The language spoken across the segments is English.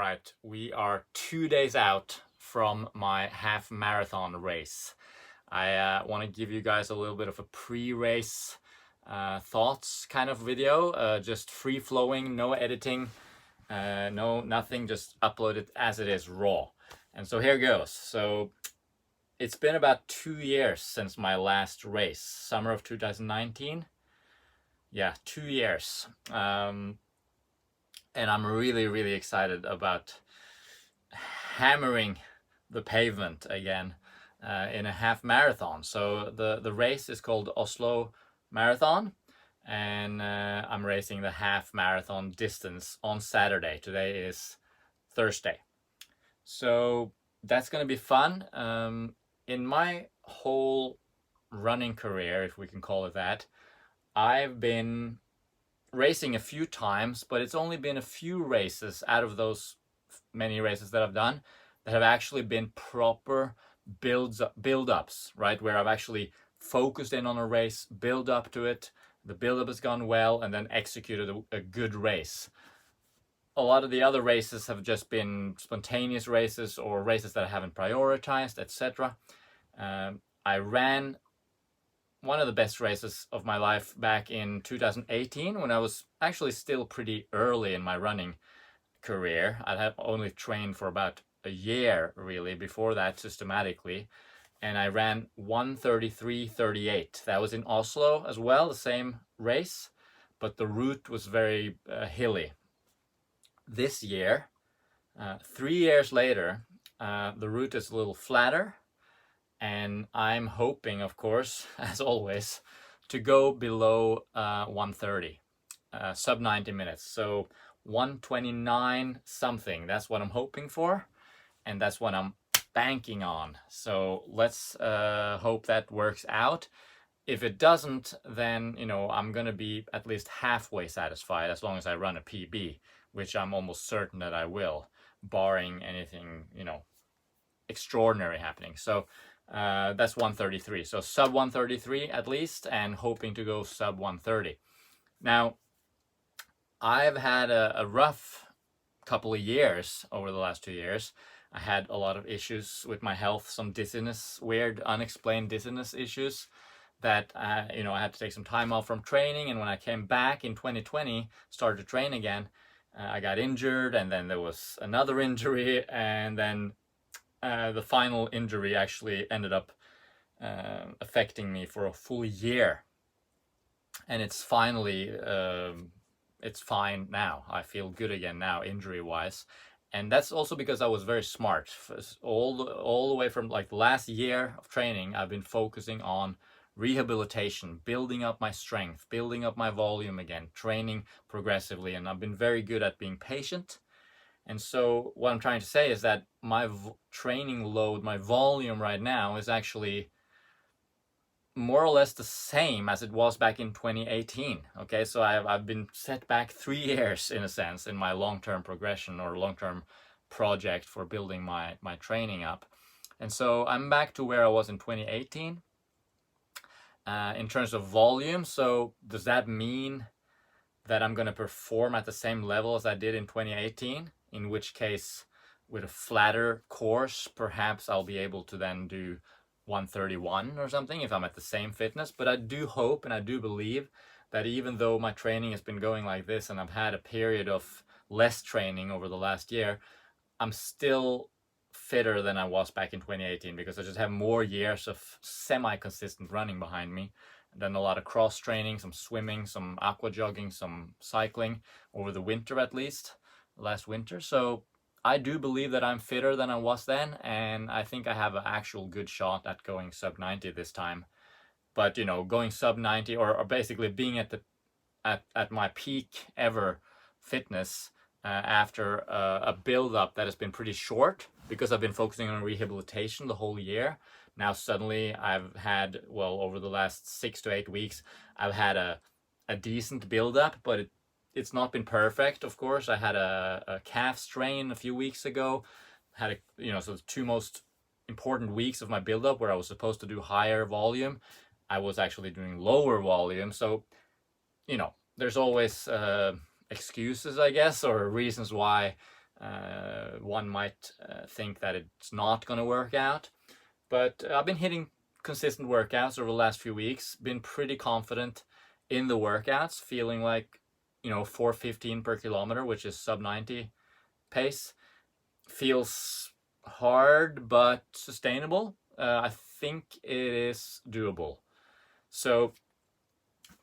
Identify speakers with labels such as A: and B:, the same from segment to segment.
A: right, we are 2 days out from my half marathon race. I want to give you guys a little bit of a pre-race thoughts kind of video, just free flowing, no editing, nothing, just upload it as it is raw. And so here goes. So it's been about 2 years since my last race, summer of 2019. Yeah, 2 years. And I'm really excited about hammering the pavement again in a half marathon. So the race is called Oslo Marathon, and I'm racing the half marathon distance on Saturday. Today is Thursday. So that's going to be fun. In my whole running career, if we can call it that, I've been racing a few times, but it's only been a few races out of those many races that I've done that have actually been proper build-ups, right? Where I've actually focused in on a race, build up to it, the build-up has gone well, and then executed a good race. A lot of the other races have just been spontaneous races or races that I haven't prioritized, etc. I ran one of the best races of my life back in 2018 when I was actually still pretty early in my running career. I had only trained for about a year really before that systematically, and I ran 1:33:38. That was in Oslo as well, the same race, but the route was very hilly. This year, 3 years later, the route is a little flatter, and I'm hoping, of course, as always, to go below 1:30, sub 90 minutes. So 1:29 something, that's what I'm hoping for, and that's what I'm banking on. So let's hope that works out. If it doesn't, then, I'm gonna be at least halfway satisfied as long as I run a PB, which I'm almost certain that I will, barring anything, extraordinary happening. So that's 1:33. So sub 1:33 at least, and hoping to go sub 1:30. Now, I've had a rough couple of years over the last 2 years. I had a lot of issues with my health, some dizziness, weird, unexplained dizziness issues that, I had to take some time off from training. And when I came back in 2020, started to train again, I got injured, and then there was another injury, and then the final injury actually ended up affecting me for a full year. And it's finally, it's fine now. I feel good again now, injury-wise. And that's also because I was very smart. All the way from like the last year of training, I've been focusing on rehabilitation, building up my strength, building up my volume again, training progressively. And I've been very good at being patient. And so what I'm trying to say is that my training load, my volume right now is actually more or less the same as it was back in 2018. Okay, so I've been set back 3 years in a sense in my long-term progression or long-term project for building my training up. And so I'm back to where I was in 2018 in terms of volume. So does that mean that I'm going to perform at the same level as I did in 2018? In which case, with a flatter course, perhaps I'll be able to then do 1:31 or something if I'm at the same fitness. But I do hope and I do believe that even though my training has been going like this and I've had a period of less training over the last year, I'm still fitter than I was back in 2018 because I just have more years of semi-consistent running behind me. I've done a lot of cross training, some swimming, some aqua jogging, some cycling over the winter at least. Last winter. So I do believe that I'm fitter than I was then, and I think I have an actual good shot at going sub 90 this time. But going sub 90 or basically being at my peak ever fitness after a build-up that has been pretty short because I've been focusing on rehabilitation the whole year. Now suddenly I've had, over the last 6 to 8 weeks, I've had a decent build-up, but it's not been perfect, of course. I had a calf strain a few weeks ago. Had so the 2 most important weeks of my build-up where I was supposed to do higher volume, I was actually doing lower volume. So, there's always excuses, I guess, or reasons why One might think that it's not going to work out, but I've been hitting consistent workouts over the last few weeks, been pretty confident in the workouts, feeling like, 4:15 per kilometer, which is sub 90 pace, feels hard but sustainable. I think it is doable. So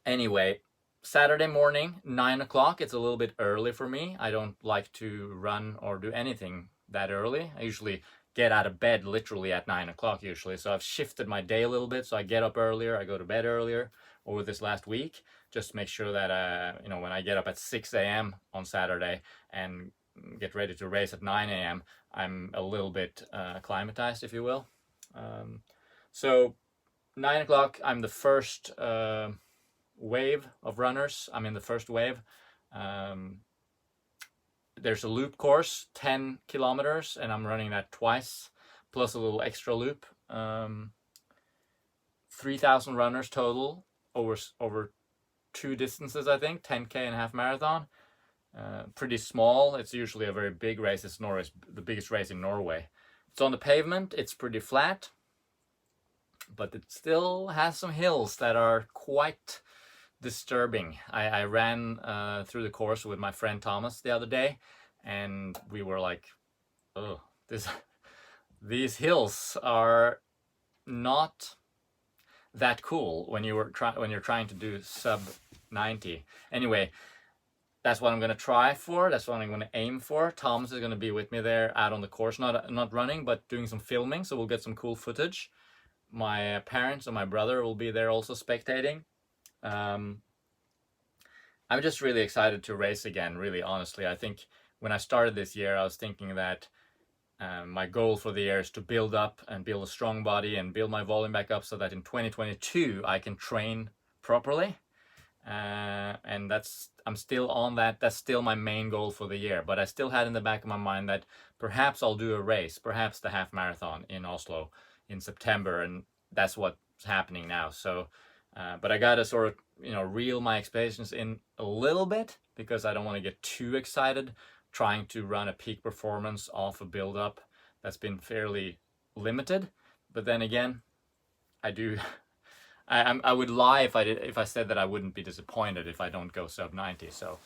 A: anyway, Saturday morning, 9 o'clock. It's a little bit early for me. I don't like to run or do anything that early. I usually get out of bed literally at 9 o'clock usually. So I've shifted my day a little bit. So I get up earlier, I go to bed earlier over this last week, just to make sure that, when I get up at 6 a.m. on Saturday and get ready to race at 9 a.m., I'm a little bit acclimatized, if you will. So 9 o'clock, I'm the first wave of runners. I'm in the first wave. There's a loop course, 10 kilometers, and I'm running that twice, plus a little extra loop. 3,000 runners total over two distances, I think, 10K and a half marathon. Pretty small. It's usually a very big race. It's the biggest race in Norway. It's on the pavement. It's pretty flat, but it still has some hills that are quite disturbing. I ran through the course with my friend Thomas the other day, and we were like, oh, these hills are not that cool when you're trying to do sub 90. Anyway, that's what I'm going to try for. That's what I'm going to aim for. Thomas is going to be with me there out on the course, not running, but doing some filming, so we'll get some cool footage. My parents and my brother will be there also spectating. I'm just really excited to race again, really, honestly. I think when I started this year, I was thinking that my goal for the year is to build up and build a strong body and build my volume back up so that in 2022 I can train properly. And I'm still on that. That's still my main goal for the year. But I still had in the back of my mind that perhaps I'll do a race, perhaps the half marathon in Oslo in September, and that's what's happening now. So, but I gotta sort of reel my expectations in a little bit, because I don't want to get too excited trying to run a peak performance off a build up that's been fairly limited. But then again, I would lie if I said that I wouldn't be disappointed if I don't go sub 90. So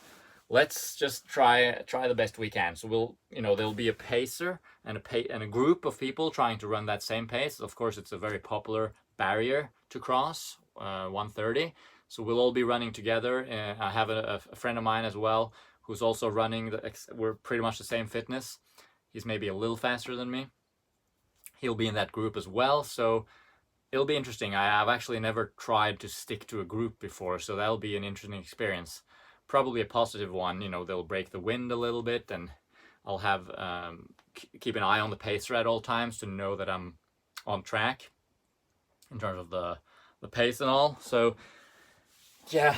A: let's just try the best we can. So there'll be a pacer and a group of people trying to run that same pace. Of course, it's a very popular barrier to cross, 1:30. So we'll all be running together. I have a friend of mine as well who's also running. We're pretty much the same fitness. He's maybe a little faster than me. He'll be in that group as well. So it'll be interesting. I've actually never tried to stick to a group before, so that'll be an interesting experience. Probably a positive one. They'll break the wind a little bit, and I'll have keep an eye on the pacer at all times to know that I'm on track in terms of the pace and all. So yeah,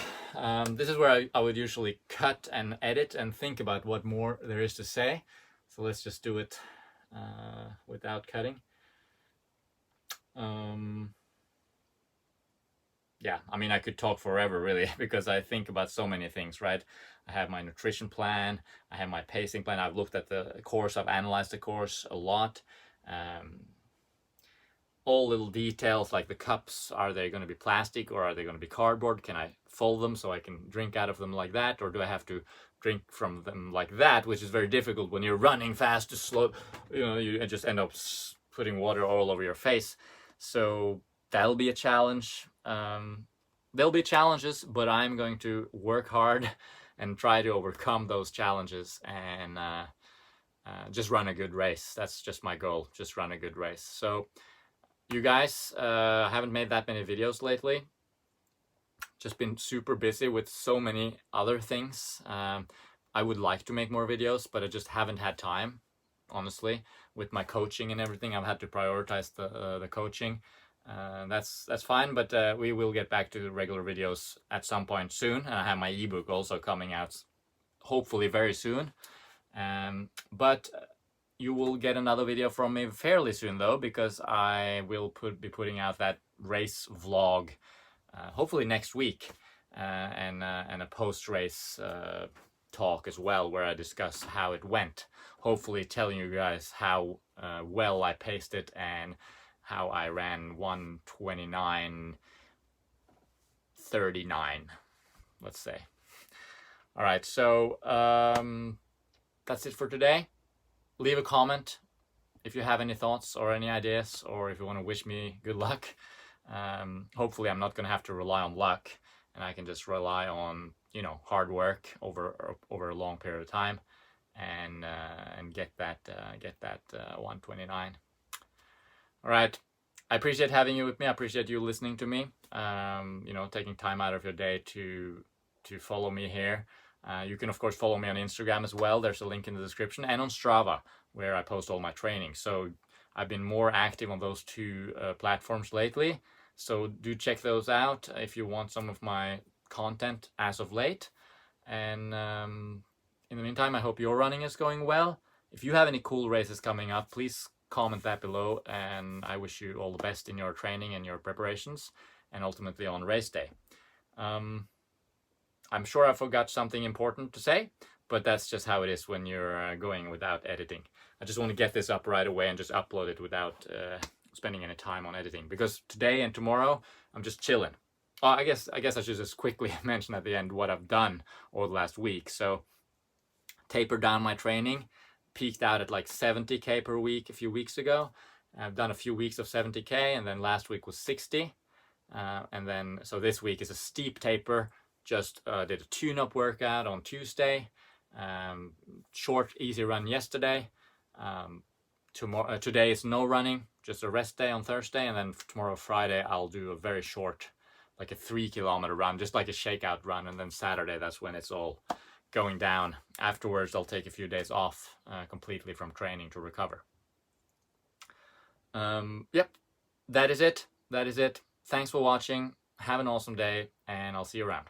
A: this is where I would usually cut and edit and think about what more there is to say. So let's just do it without cutting. Yeah, I mean, I could talk forever really, because I think about so many things, right? I have my nutrition plan, I have my pacing plan, I've looked at the course, I've analyzed the course a lot. All little details like the cups, are they going to be plastic or are they going to be cardboard? Can I fold them so I can drink out of them like that, or do I have to drink from them like that, which is very difficult when you're running fast to slow, you just end up putting water all over your face. So that'll be a challenge. There'll be challenges, but I'm going to work hard and try to overcome those challenges and just run a good race. That's just my goal, just run a good race. So you guys, haven't made that many videos lately. Just been super busy with so many other things. I would like to make more videos, but I just haven't had time, honestly. With my coaching and everything, I've had to prioritize the coaching. That's fine, but we will get back to regular videos at some point soon. And I have my ebook also coming out, hopefully very soon. But you will get another video from me fairly soon though, because I will be putting out that race vlog hopefully next week, and a post-race talk as well, where I discuss how it went, hopefully telling you guys how well I paced it and how I ran 1:29:39, let's say. All right, so that's it for today. Leave a comment if you have any thoughts or any ideas, or if you want to wish me good luck. Hopefully I'm not going to have to rely on luck, and I can just rely on, you know, hard work over a long period of time, and get that 1:29. All right, I appreciate having you with me. I appreciate you listening to me. You know, taking time out of your day to follow me here. You can of course follow me on Instagram as well. There's a link in the description, and on Strava, where I post all my training. So I've been more active on those two platforms lately. So do check those out if you want some of my content as of late. And in the meantime, I hope your running is going well. If you have any cool races coming up, please comment that below, and I wish you all the best in your training and your preparations, and ultimately on race day. I'm sure I forgot something important to say, but that's just how it is when you're going without editing. I just want to get this up right away and just upload it without spending any time on editing, because today and tomorrow I'm just chilling. I guess I should just quickly mention at the end what I've done over the last week. So tapered down my training, peaked out at like 70k per week a few weeks ago. I've done a few weeks of 70k, and then last week was 60. And then, so this week is a steep taper. Just did a tune-up workout on Tuesday. Short, easy run yesterday. Today is no running, just a rest day on Thursday. And then tomorrow, Friday, I'll do a very short, like a 3-kilometer run, just like a shakeout run. And then Saturday, that's when it's all going down. Afterwards, I'll take a few days off completely from training to recover. Yep, that is it. Thanks for watching. Have an awesome day, and I'll see you around.